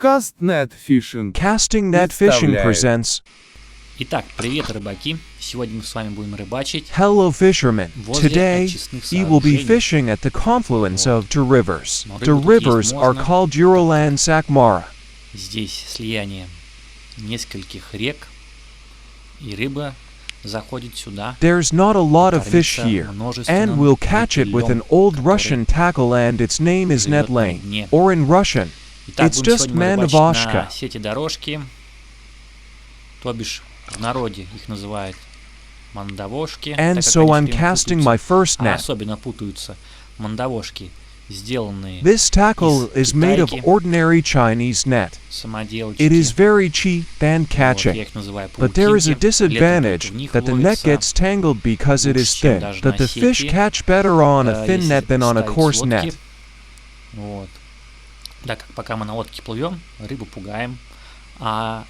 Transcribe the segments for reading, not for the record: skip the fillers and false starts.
Cast net fishing. Casting net fishing presents. Итак, привет, рыбаки! Сегодня мы с вами будем рыбачить. Hello, fishermen. Today, we will be fishing at the confluence of two rivers. The rivers are called Ural and Sakmara. Здесь слияние нескольких рек, и рыба заходит сюда. There's not a lot of fish here, and we'll catch it with an old Russian tackle, and its name is netlane, or in Russian, it's just mandavoshka. На сети дорожки, то бишь в народе их называют мандавошки. And so I'm casting my first net. Особенно путаются мандавошки, сделанные This tackle is made of ordinary Chinese net. It is very cheap and catching, but there is a disadvantage that the net gets tangled because it is thin, that the fish catch better on a thin net than on a coarse net. Вот. Так как пока мы на лодке плывем, рыбу пугаем, а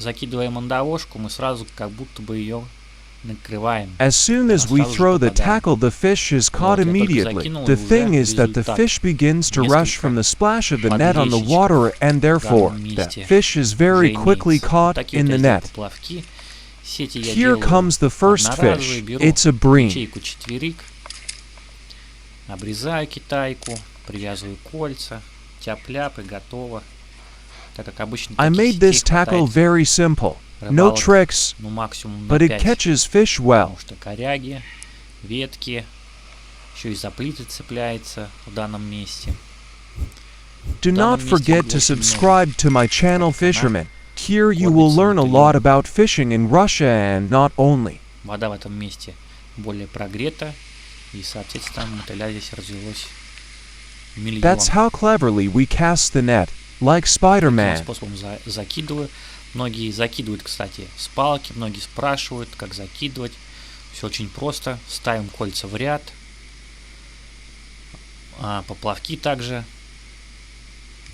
закидывая мандавошку, мы сразу как будто бы ее накрываем. As soon as we throw the tackle, the fish is caught immediately. The thing is that the fish begins to rush from the splash of the net on the water, and therefore, the fish is very quickly caught in the net. Here comes the first fish. It's a bream. Обрезаю китайку, привязываю кольца, тяп-ляп и готово. I made this tackle very simple. No tricks, but it catches fish well. Потому что коряги, ветки, еще и за плиты цепляется в данном месте. Do not forget to subscribe to my channel, Fisherman. Here you will learn a lot about fishing in Russia and not only. Вода в этом месте более прогрета, и, соответственно, мотыля здесь развелось миллион. That's how cleverly we cast the net, like Spider-Man. Таким способом закидываю. Многие закидывают, кстати, с палки, многие спрашивают, как закидывать. Все очень просто. Ставим кольца в ряд. Поплавки также.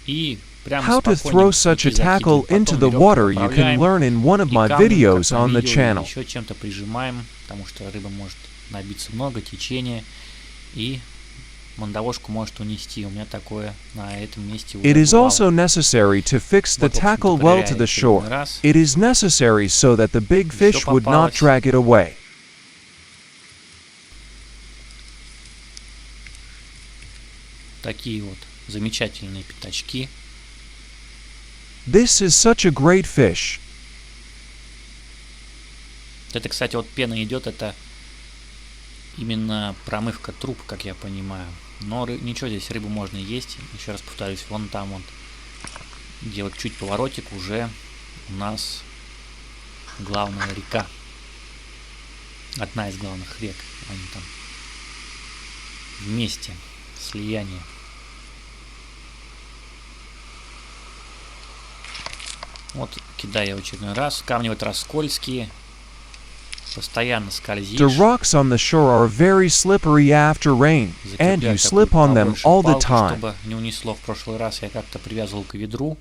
И прямо How to throw such a tackle into the water you can learn in one of my videos on the channel. Еще чем-то прижимаем, потому что рыба может набиться много, течение. И мандавошку может унести. У меня такое на этом месте уже It is бывало. also necessary to fix the tackle well to the shore. It is necessary so that the big fish would not drag it away. Такие вот замечательные пятачки. This is such a great fish. Это, кстати, вот пена идет, это именно промывка труб, как я понимаю. Но ничего, здесь рыбу можно есть. Еще раз повторюсь, вон там вот, где вот чуть поворотик, уже у нас главная река. Одна из главных рек. Они там вместе, слияние. Вот кидаю я в очередной раз. Камни в этот раз скользкие. Постоянно скользишь. The rocks on the shore are very slippery after rain, and you slip on them all the time. Чтобы не унесло. В прошлый раз я как-то привязывал к ведру,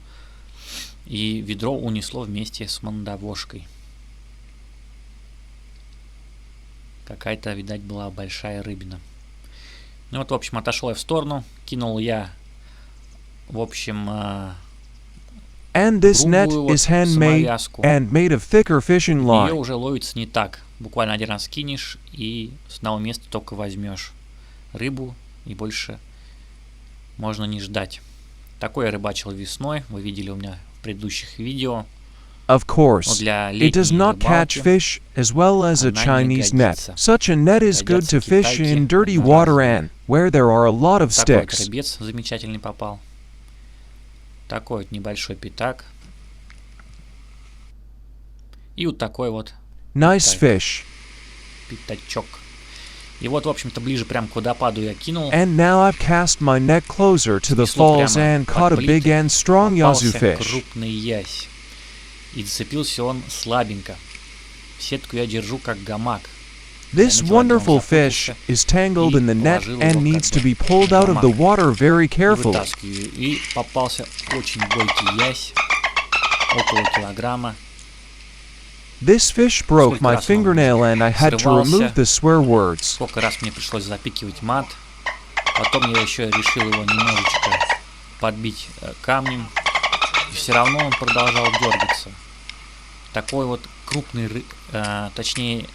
и ведро унесло вместе с мандавошкой. Какая-то, видать, была большая рыбина. Ну вот, в общем, отошел я в сторону, кинул я, в общем, And this net is handmade and made of thicker fishing line. Ее уже ловится не так. Буквально один раз кинешь и с одного места только возьмешь рыбу, и больше можно не ждать. Такое я рыбачил весной. Вы видели у меня в предыдущих видео. Of course, it does not catch fish as well as a Chinese net. Such a net is good to fish in dirty water and where there are a lot of Такой sticks. рыбец замечательный попал. Такой вот небольшой пятак. И вот такой вот Nice fish. пятачок. И вот, в общем-то, ближе прям к водопаду я кинул. And now I've cast my net closer to the falls and caught a big and strong yazoo fish. Крупный ясь. И зацепился он слабенько. Сетку я держу как гамак. This wonderful fish is tangled in the net and needs to be pulled out of the water very carefully. И попался очень бойкий ясь, около килограмма. This fish broke my fingernail and I had to remove the swear words. Сколько раз мне пришлось запикивать мат. Потом я еще решил его немножечко подбить камнем. И все равно он продолжал дергаться. Такой вот крупный, точнее,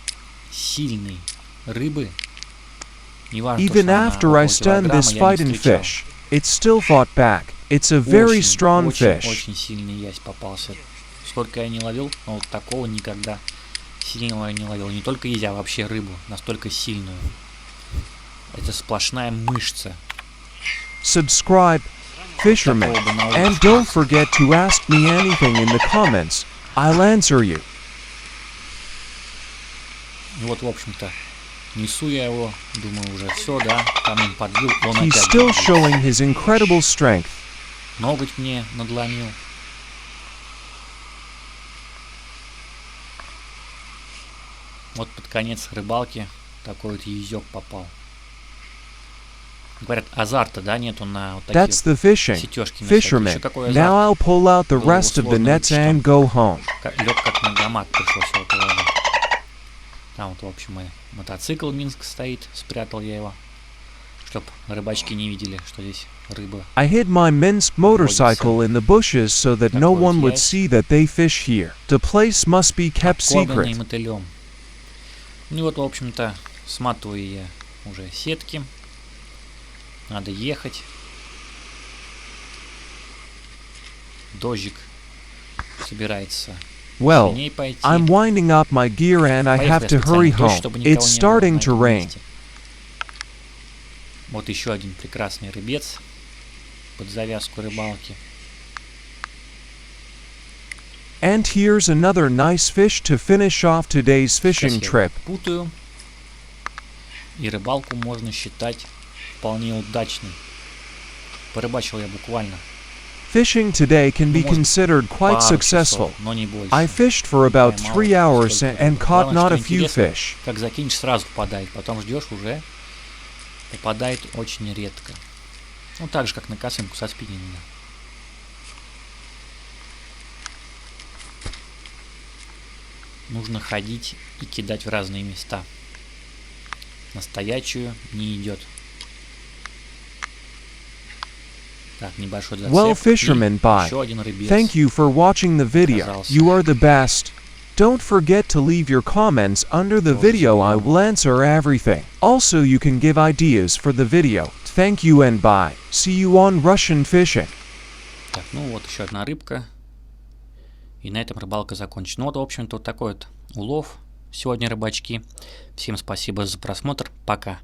сильной рыбы, неважно, Even after I stunned this fighting fish, it still fought back. It's a very strong fish. Очень сильный ясь попался. Сколько я не ловил, но вот такого никогда сильного я не ловил. Не только езя, а вообще рыбу настолько сильную. Это сплошная мышца. Subscribe, fisherman, and don't forget to ask me anything in the comments. I'll answer you. Вот, в общем-то, несу я его, думаю, уже все, да, камень подбил, он He's опять still двигается. showing his incredible strength. Ноготь мне надломил. Вот под конец рыбалки такой вот язёк попал. Говорят, азарта, да, нету на вот такие That's the fishing. сетёшки. Fisherman, Какой now азарт. I'll pull out the Было его rest of the сложно nets вытащить. and go home. Лёг как на гамак пришлось его положить. Там вот, в общем, и мотоцикл Минск стоит. Спрятал я его, чтоб рыбачки не видели, что здесь рыба. I hid my Minsk motorcycle in the bushes so that no one would see that they fish here. The place must be kept Обкормленный secret. мотылём. Ну и вот, в общем-то, сматываю я уже сетки. Надо ехать. Дождик собирается Well, сильней пойти. I'm winding up my gear and I have to hurry home. It's starting to rain. Вот еще один прекрасный рыбец под завязку рыбалки. And here's another nice fish to finish off today's fishing Сейчас я trip. путаю. И рыбалку можно считать вполне удачной. Порыбачил я буквально Fishing today can be considered quite пару successful. часов, но не больше. I fished for about Поймал 3 hours столько and рыбы. caught Главное, not a что few интересно, fish. как закинешь, сразу попадает. Потом ждешь, уже попадает очень редко. Ну, так же, как на косынку со спиннинга. Нужно ходить и кидать в разные места. На стоячую не идет. Так, небольшой зацеп. Well, И fisherman, bye. еще один рыбец. Thank you for watching the video. Оказался. You are the best. Don't forget to leave your comments under the video. I will answer everything. Also, you can give ideas for the video. Thank you and bye. See you on Russian fishing. Так, ну вот еще одна рыбка. И на этом рыбалка закончена. Ну вот, в общем-то, вот такой вот улов сегодня, рыбачки. Всем спасибо за просмотр. Пока.